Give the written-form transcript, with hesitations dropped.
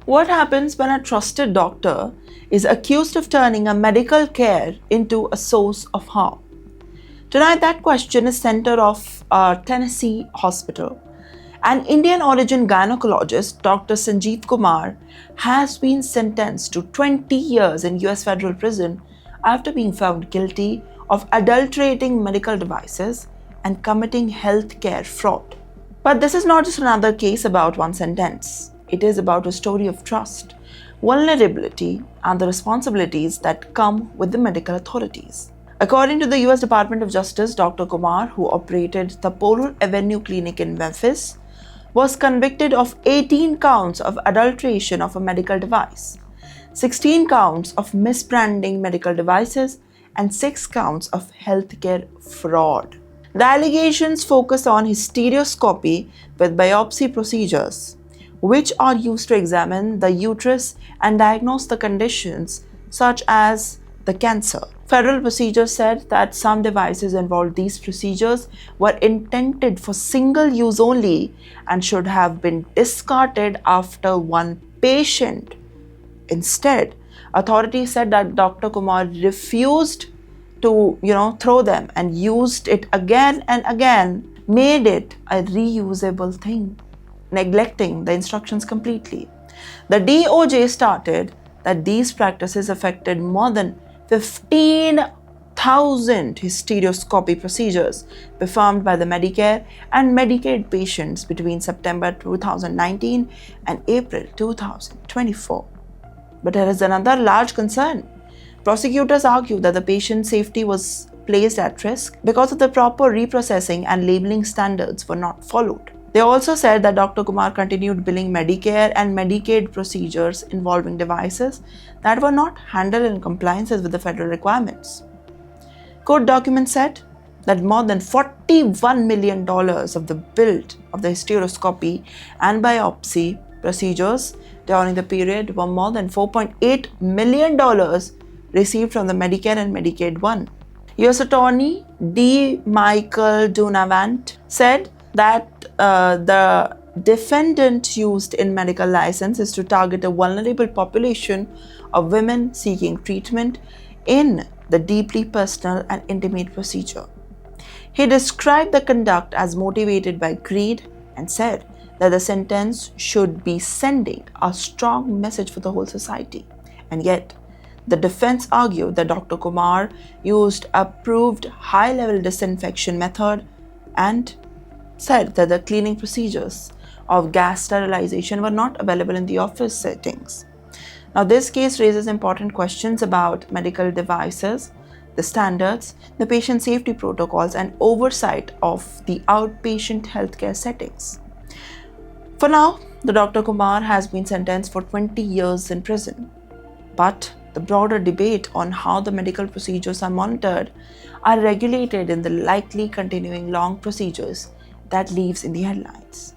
What happens when a trusted doctor is accused of turning a medical care into a source of harm? Tonight, that question is center of our Tennessee hospital. An Indian origin gynecologist, Dr. Sanjeev Kumar, has been sentenced to 20 years in US federal prison after being found guilty of adulterating medical devices and committing healthcare fraud. But this is not just another case about one sentence. It is about a story of trust, vulnerability, and the responsibilities that come with the medical authorities. According to the US Department of Justice, Dr. Kumar, who operated the Polo Avenue Clinic in Memphis, was convicted of 18 counts of adulteration of a medical device, 16 counts of misbranding medical devices, and 6 counts of healthcare fraud. The allegations focus on hysteroscopy with biopsy procedures, which are used to examine the uterus and diagnose the conditions such as the cancer. Federal procedures said that some devices involved these procedures were intended for single use only and should have been discarded after one patient. Instead, authorities said that Dr. Kumar refused to throw them and used it again and again, made it a reusable thing, neglecting the instructions completely. The DOJ stated that these practices affected more than 15,000 hysteroscopy procedures performed by the Medicare and Medicaid patients between September 2019 and April 2024. But there is another large concern. Prosecutors argue that the patient's safety was placed at risk because of the proper reprocessing and labeling standards were not followed. They also said that Dr. Kumar continued billing Medicare and Medicaid procedures involving devices that were not handled in compliance with the federal requirements. Court documents said that more than $41 million of the bill of the hysteroscopy and biopsy procedures during the period were more than $4.8 million received from the Medicare and Medicaid one. U.S. Attorney D. Michael Dunavant said that the defendant used in medical license is to target a vulnerable population of women seeking treatment in the deeply personal and intimate procedure. He described the conduct as motivated by greed and said that the sentence should be sending a strong message for the whole society. And yet, the defense argued that Dr. Kumar used approved high-level disinfection method and said that the cleaning procedures of gas sterilization were not available in the office settings. Now, this case raises important questions about medical devices, the standards, the patient safety protocols, and oversight of the outpatient healthcare settings. For now, the Dr. Kumar has been sentenced for 20 years in prison. But the broader debate on how the medical procedures are monitored are regulated in the likely continuing long procedures that leaves in the headlines.